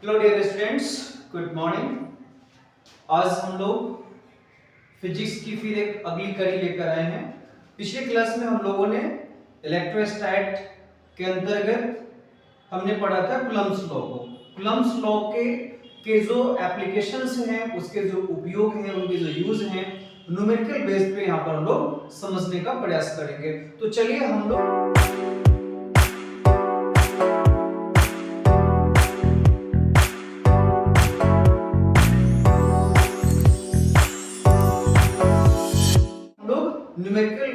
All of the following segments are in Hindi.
Hello dear students, good morning. आज हम लोग फिजिक्स की फिर एक अगली कड़ी लेकर आए हैं। पिछले क्लास में हम लोगों ने इलेक्ट्रोस्टैट के अंतर्गत हमने पढ़ा था कूलम्ब्स लॉ को। कूलम्ब्स लॉ के जो एप्लीकेशंस हैं, उसके जो उपयोग हैं, उनके जो यूज हैं, न्यूमेरिकल बेस पे यहाँ पर हम लोग समझने का प्रयास करेंगे। तो चलिए हम लोग न्यूमेरिकल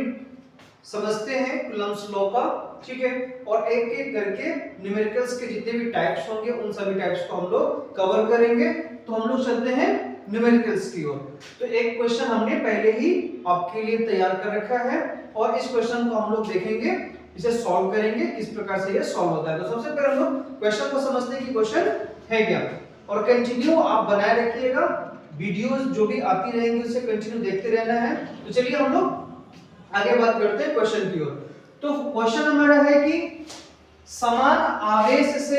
समझते हैं कूलम्ब्स लॉ का, ठीक है। और एक एक करके न्यूमेरिकल्स के जितने भी टाइप्स होंगे उन सभी टाइप्स को हम लोग कवर करेंगे। तो हम लोग चलते हैं न्यूमेरिकल्स की ओर। तो एक क्वेश्चन हमने पहले ही आपके लिए तैयार कर रखा है और इस क्वेश्चन को हम लोग देखेंगे, इसे सॉल्व करेंगे, किस प्रकार से ये सॉल्व होता है। तो सबसे पहले हम लोग क्वेश्चन को समझते हैं कि क्वेश्चन है क्या, और कंटिन्यू आप बनाए रखिएगा। वीडियोस जो भी आती रहेंगी उसे कंटिन्यू देखते रहना है। तो चलिए हम लोग आगे बात करते हैं क्वेश्चन की ओर। तो क्वेश्चन हमारा है कि समान आवेश से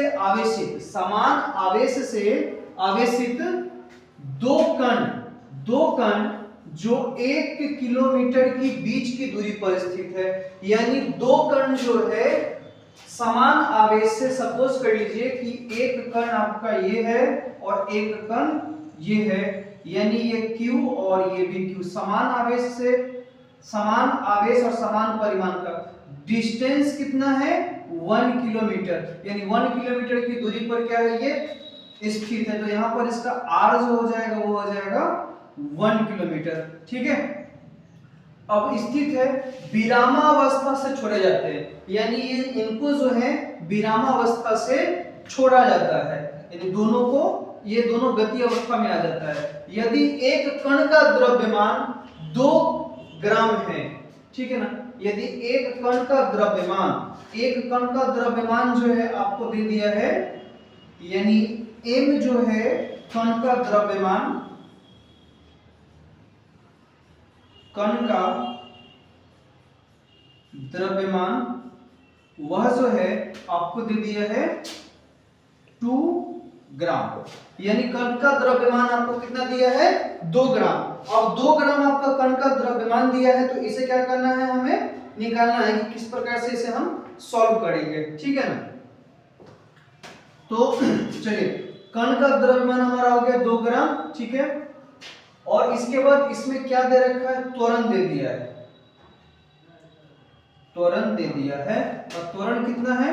आवेशित दो कण जो 1 किलोमीटर की बीच की दूरी पर स्थित है। यानी दो कण जो है समान आवेश से, सपोज कर लीजिए कि एक कण आपका ये है और एक कण ये है, यानी ये Q और ये भी Q। समान आवेश और समान परिमाण का डिस्टेंस कितना है 1 किलोमीटर, यानी 1 किलोमीटर की दूरी पर क्या है ये स्थित है। तो यहाँ पर इसका R जो हो जाएगा वो हो जाएगा 1 किलोमीटर, ठीक है। अब स्थित है विरामावस्था से छोड़े जाते हैं, यानी ये इनको जो है विरामावस्था से छोड़ा जाता है, यानी दोनों को, ये दोनों गति अवस्था में आ जाता है। यदि एक कण का द्रव्यमान 2 ग्राम है, ठीक है ना। यदि एक कण का द्रव्यमान जो है आपको दे दिया है, यानी m जो है कण का द्रव्यमान वह जो है आपको दे दिया है 2 ग्राम, यानी कण का द्रव्यमान आपको कितना दिया है 2 ग्राम। अब 2 ग्राम आपका कण का द्रव्यमान दिया है, तो इसे क्या करना है, हमें निकालना है कि किस प्रकार से इसे हम सॉल्व करेंगे, ठीक है ना। तो चलिए, कण का द्रव्यमान हमारा हो गया 2 ग्राम, ठीक है। और इसके बाद इसमें क्या दे रखा है, त्वरण दे दिया है, और त्वरण कितना है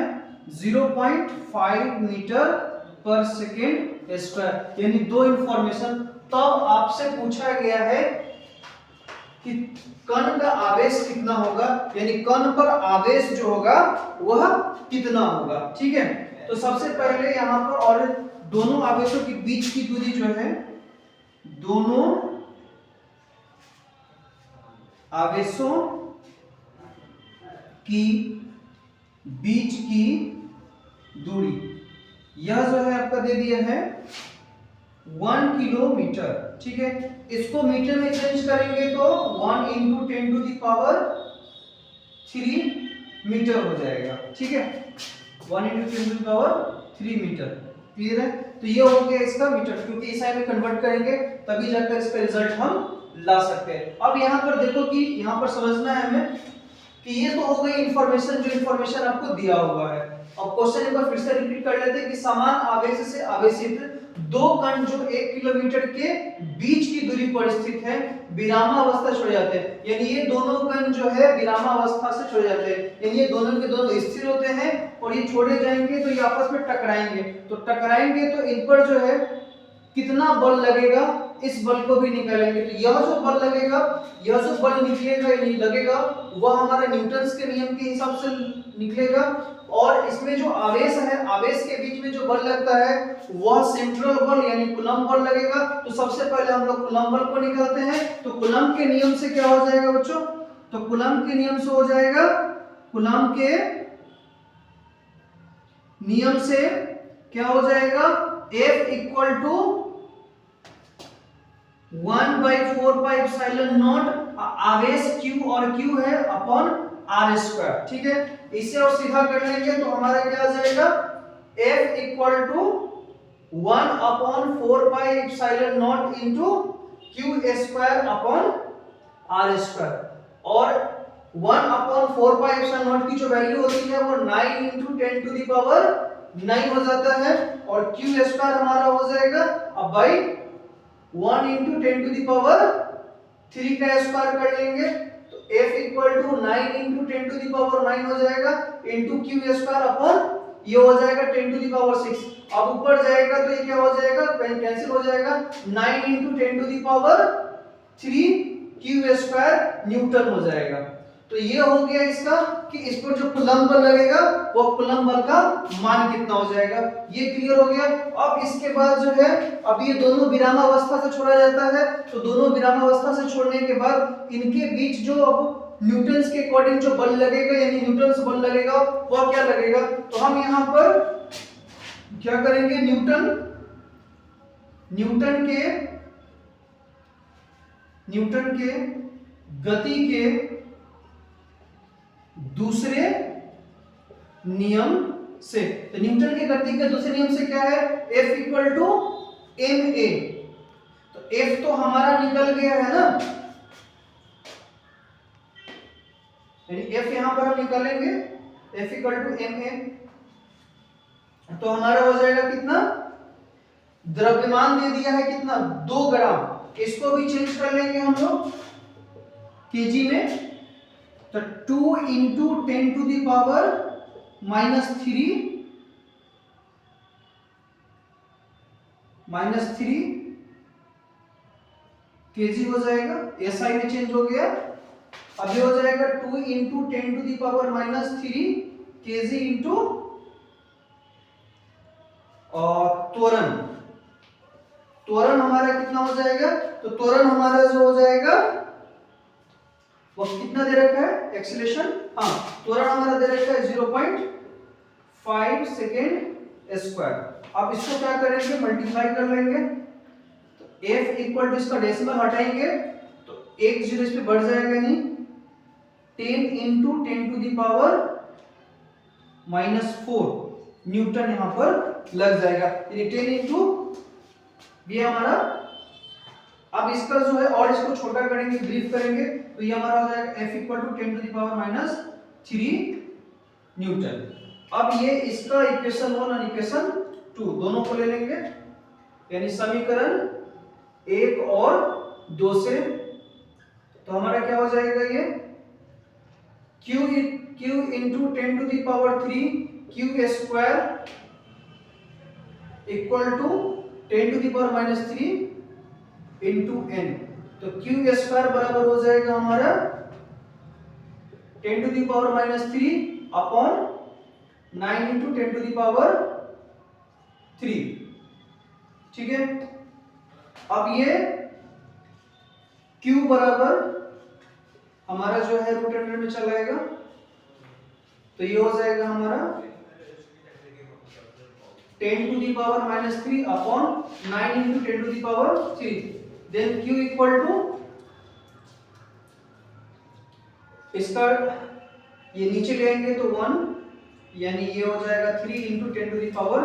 0.5 मीटर पर सेकेंड स्क्वायर, यानी 2 इंफॉर्मेशन। तब आपसे पूछा गया है कि कण का आवेश कितना होगा, यानी कण पर आवेश जो होगा वह कितना होगा, ठीक है। तो सबसे पहले यहाँ पर, और दोनों आवेशों के बीच की दूरी जो है, दोनों आवेशों की बीच की दूरी, यह जो है आपका दे दिया है 1 किलोमीटर, ठीक है। इसको मीटर में चेंज करेंगे तो 1 × 10⁻³ मीटर हो जाएगा, ठीक है। 1 × 10⁻³ मीटर, क्लियर है। तो ये हो गया इसका मीटर, क्योंकि इसे में कन्वर्ट करेंगे तभी जाकर इसका रिजल्ट हम ला सकते हैं। अब यहाँ पर देखो कि यहाँ पर समझना है हमें कि ये तो हो गई इंफॉर्मेशन, जो इंफॉर्मेशन आपको दिया हुआ है। अब क्वेश्चन एक बार फिर से रिपीट कर लेते हैं कि समान आवेश से आवेशित दो कण जो 1 किलोमीटर के बीच की दूरी पर स्थित है, विरामावस्था छोड़ जाते हैं, यानी ये दोनों कण जो है विरामावस्था से छोड़ जाते हैं, यानी ये दोनों के दोनों स्थिर होते हैं और ये छोड़े जाएंगे तो ये आपस में टकराएंगे। तो टकराएंगे तो इन पर जो है कितना बल लगेगा, इस बल को भी निकालेंगे। तो यह जो बल लगेगा, यह जो बल निकलेगा लगेगा वह हमारा न्यूटन्स के नियम के हिसाब से निकलेगा। और इसमें जो आवेश है, आवेश के बीच में जो बल लगता है वह सेंट्रल बल यानी कूलम्ब बल लगेगा। तो सबसे पहले हम लोग कूलम्ब बल को निकालते हैं। तो कूलम्ब के नियम से क्या हो जाएगा बच्चों, तो कूलम्ब के नियम से हो जाएगा, कूलम्ब के नियम से क्या हो जाएगा, F = 1/4πε0 आवेश Q और Q है अपॉन r², ठीक है। इसे और सीधा कर लेंगे तो हमारा क्या आ जाएगा, F = 1/4πε0 into q²/r², और 1/4πε0 की जो वैल्यू होती है वो 9 into 10⁹ हो जाता है, और q² हमारा हो जाएगा अब भाई 1 into 10⁻³ का स्क्वायर कर लेंगे, तो f इक्वल टू 9 into 10⁹ हो जाएगा इंटू q², ये हो जाएगा 10⁶। अब ऊपर जाएगा तो ये क्या हो जाएगा, कैंसिल हो जाएगा, 9 into 10⁻³ q² न्यूटन हो जाएगा। तो ये हो गया इसका कि इस पर जो कूलम्ब बल लगेगा वो कूलम्ब बल का मान कितना हो जाएगा, ये क्लियर हो गया। अब इसके बाद जो है, अब ये दोनों विरामावस्था से छोड़ा जाता है, तो दोनों विरामावस्था से छोड़ने के बाद इनके बीच जो अब न्यूटन्स के अकॉर्डिंग जो बल लगेगा, यानी न्यूटन्स बल लगेगा, वो क्या लगेगा, तो हम यहाँ पर क्या करेंगे, न्यूटन के गति के दूसरे नियम से, तो न्यूटन के गति के दूसरे नियम से क्या है, F इक्वल टू ma, तो F तो हमारा निकल गया है ना, यानी F यहां पर हम निकालेंगे, F इक्वल टू ma, तो हमारा हो जाएगा कितना, द्रव्यमान दे दिया है कितना, 2 ग्राम, इसको भी चेंज कर लेंगे हम लोग केजी में, तो 2 into 10⁻³ केजी हो जाएगा, SI में चेंज हो गया। अब ये हो जाएगा 2 into 10⁻³ केजी इंटू त्वरण हमारा कितना हो जाएगा, तो त्वरण हमारा जो हो जाएगा वो कितना दे रखा है, एक्सीलरेशन, हाँ त्वरण हमारा दे रखा है 0.5 सेकेंड स्क्वायर। अब इसको क्या करेंगे, मल्टीप्लाई कर लेंगे, तो F इक्वल टू इसका डेसिमल हटाएंगे तो 1 0 इस पे बढ़ जाएगा, नहीं 10 into 10⁻⁴ न्यूटन यहां पर लग जाएगा, यानी 10 into ये हमारा। अब इसका जो है और इसको छोटा करेंगे, ब्रीफ करेंगे, तो ये हमारा हो जाएगा F इक्वल टू 10⁻³ न्यूटन। अब ये इसका इक्वेशन 1 और इक्वेशन 2 दोनों को ले लेंगे, यानी समीकरण 1 और 2 से, तो हमारा क्या हो जाएगा, ये q into 10⁻³ q² equal to 10⁻³ into n, तो q² बराबर हो जाएगा हमारा 10⁻³ अपॉन 9 into 10⁻³, ठीक है। अब ये q बराबर हमारा जो है रूट अंडर में चला जाएगा, तो ये हो जाएगा हमारा 10⁻³ upon 9 into 10⁻³, then q equal to इसका ये नीचे ले आएंगे तो 1, यानी ये हो जाएगा 3 into 10⁻³,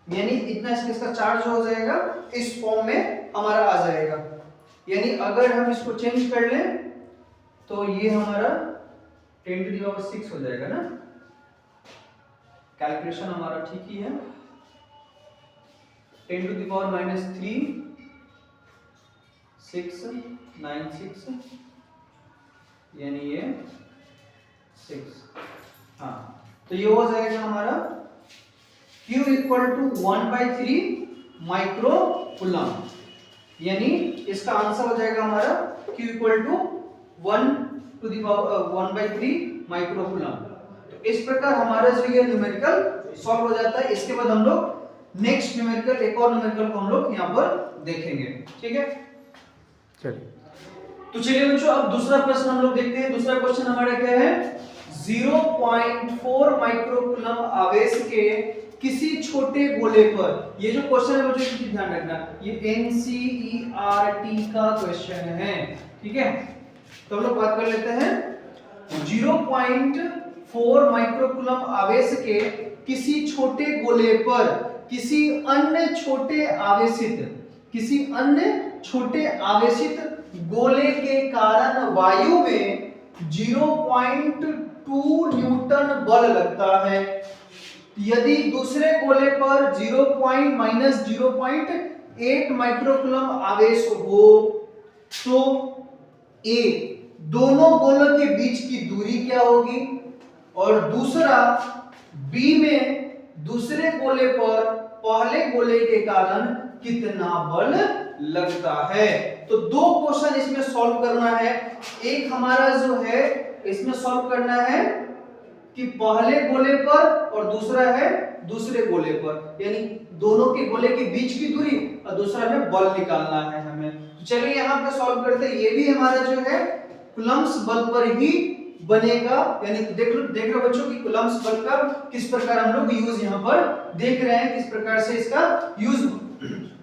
यानी इतना इसका चार्ज हो जाएगा, इस फॉर्म में हमारा आ जाएगा। यानी अगर हम इसको चेंज कर लें तो ये हमारा 10⁻⁶ हो जाएगा ना, कैलकुलेशन हमारा ठीक ही है, 10⁻³ 696, यानी ये 6, हाँ, तो ये हो जाएगा हमारा Q equal to 1/3 micro coulomb, यानी इसका आंसर हो जाएगा हमारा Q equal to 1/3 micro coulomb. तो इस प्रकार हमारा जो ये न्यूमेरिकल सॉल्व हो जाता है। इसके बाद हम लोग नेक्स्ट न्यूमेरिकल, एक और न्यूमेरिकल को हम लोग यहाँ पर देखेंगे, ठीक है। चलिए, तो चलिए बच्चों अब दूसरा प्रश्न हम लोग देखते हैं। दूसरा क्वेश्चन हमारा क्या है, 0.4 माइक्रो कूलम आवेश के किसी छोटे गोले पर, ये जो क्वेश्चन है बच्चों इसकी ध्यान रखना, ये NCERT का क्वेश्चन है, ठीक है। तो हम लोग बात कर लेते हैं 0.4 माइक्रो कूलम आवेश के किसी छोटे गोले पर किसी अन्य छोटे आवेशित गोले के कारण वायु में 0.2 न्यूटन बल लगता है। यदि दूसरे गोले पर 0.8 माइक्रोकूलम आवेश हो तो ए दोनों गोलों के बीच की दूरी क्या होगी, और दूसरा बी में दूसरे गोले पर पहले गोले के कारण कितना बल लगता है। तो दो क्वेश्चन इसमें सॉल्व करना है। एक हमारा जो है इसमें सॉल्व करना है कि पहले गोले पर, और दूसरा है दूसरे गोले पर, यानी दोनों के गोले के बीच की दूरी, और दूसरा में बल निकालना है हमें। तो चलिए यहाँ पे सॉल्व करते हैं। ये भी हमारा जो है कूलम्ब्स बल पर ही बनेगा, यानी देख रहे बच्चों कि कूलम्ब्स बल का किस प्रकार हम लोग यूज यहाँ पर देख रहे हैं, किस प्रकार से इसका यूज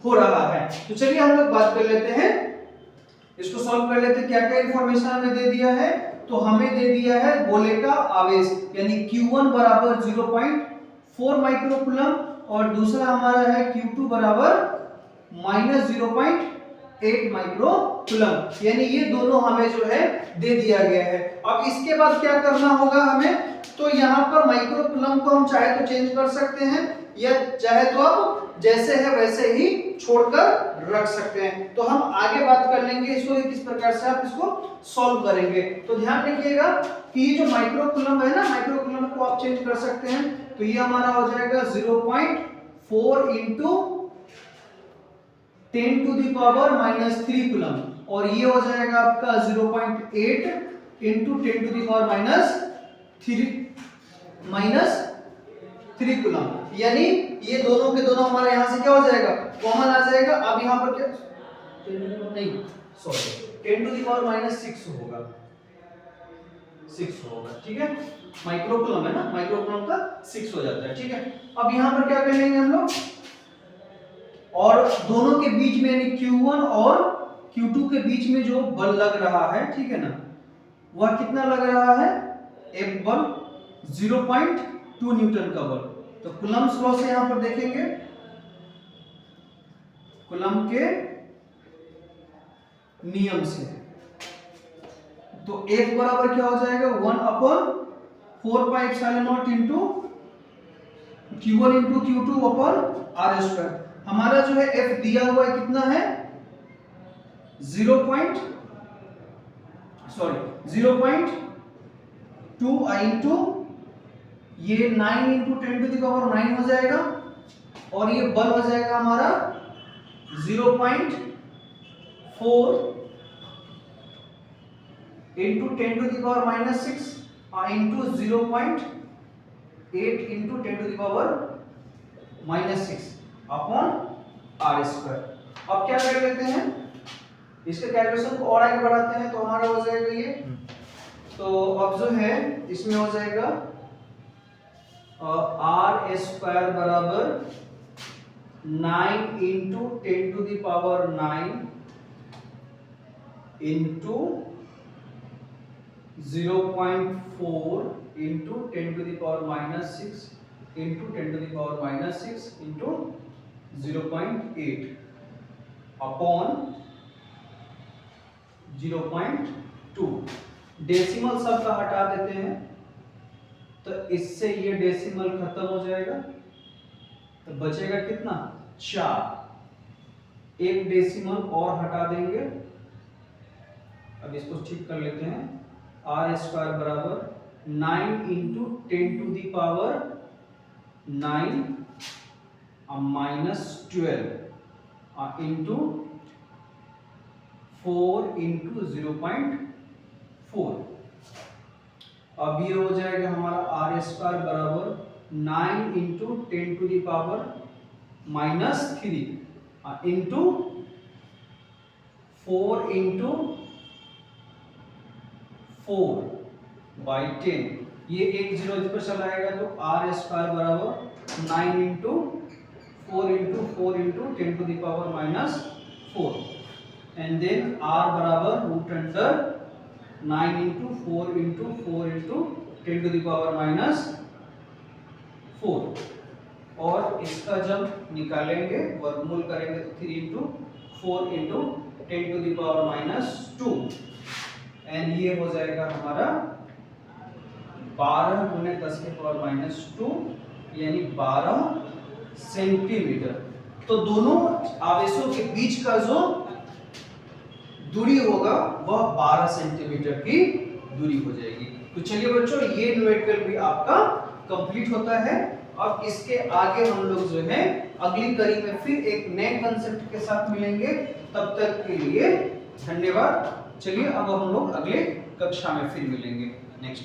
हो रहा है। तो चलिए हम लोग बात कर लेते हैं, इसको सॉल्व कर लेते हैं। क्या क्या इंफॉर्मेशन हमें दे दिया है, तो हमें दे दिया है गोले का आवेश यानी Q1 बराबर 0.4 माइक्रोकूलम, और दूसरा हमारा है Q2 बराबर -0.8 माइक्रोकूलम, यानी ये दोनों हमें जो है दे दिया गया है। अब इसके बाद क्या करना होगा हमें, तो यहाँ पर माइक्रोकूलम को हम चाहे तो चेंज कर सकते हैं, या चाहे तो आप जैसे है वैसे ही छोड़कर रख सकते हैं। तो हम आगे बात कर लेंगे इसको किस प्रकार से आप इसको सॉल्व करेंगे। तो ध्यान रखिएगा कि ये जो माइक्रोकूलम है ना, माइक्रोकूलम को आप चेंज कर सकते हैं। तो ये हमारा हो जाएगा 0.4 into 10 to the power -3 coulomb, और ये हो जाएगा आपका 0.8 into 10 to the power -3 coulomb, यानी ये दोनों के दोनों हमारे यहां से क्या हो जाएगा, कॉमन आ जाएगा। अब यहां पर क्या नहीं, सॉरी 10 टू द पावर -6 होगा, 6 होगा, ठीक है। माइक्रोकूलम है ना, माइक्रोकूलम का 6 हो जाता है, ठीक है। अब यहां पर क्या करेंगे हम लोग, और दोनों के बीच में यानी Q1 और Q2 के बीच में जो बल लग रहा है, ठीक है ना, वह कितना लग रहा है, एक बल 0.2 न्यूटन का बल। तो कूलम्ब्स लॉ से यहां पर देखेंगे, कूलम्ब के नियम से, तो एक बराबर क्या हो जाएगा 1/4πε0 इंटू Q1 इंटू Q2 अपन r²। हमारा जो है F दिया हुआ है कितना है 0.2 इंटू ये 9 इंटू 10 टू द पावर 9 हो जाएगा, और ये बल हो जाएगा हमारा 0.4 into 10 to the power -6 into 0.8 into 10 to the power -6 upon r²। अब क्या कर लेते हैं, इसके कैलकुलेशन को और आगे बढ़ाते हैं, तो हमारा हो जाएगा ये, तो अब जो है इसमें हो जाएगा r² बराबर 9 into 10 to the power 9 into 0.4 into 10 to the power -6 into 10 to the power -6 into 0.8 upon 0.2। Decimal सब का हटा देते हैं, तो इससे ये डेसिमल खत्म हो जाएगा, तो बचेगा कितना 4। एक डेसिमल और हटा देंगे। अब इसको ठीक कर लेते हैं, r² बराबर 9 into 10 to the power 9 -12 into 4 into 0.4। अब ये हो जाएगा हमारा r² बराबर 9 into 10 to the power -3 into 4 into 4/10। ये एक 0 इस पर चला आएगा, तो r² बराबर 9 into 4 into 4 into 10 to the power -4, and then r बराबर √9 into 4 into 4 into 10 to the power 4 और इसका जब निकालेंगे वर्गमूल करेंगे तो 3 into 4 into 10 to the power minus 2 and ये हो जाएगा हमारा 12 गुने 10 के पावर माइनस 2 यानी 12 सेंटीमीटर। तो दोनों आवेशों के बीच का जो दूरी होगा वह 12 सेंटीमीटर की दूरी हो जाएगी। तो चलिए बच्चों, ये न्यूमेरिकल भी आपका कंप्लीट होता है। अब इसके आगे हम लोग जो है अगली कड़ी में फिर एक नए कंसेप्ट के साथ मिलेंगे। तब तक के लिए धन्यवाद। चलिए अब हम लोग अगले कक्षा में फिर मिलेंगे नेक्स्ट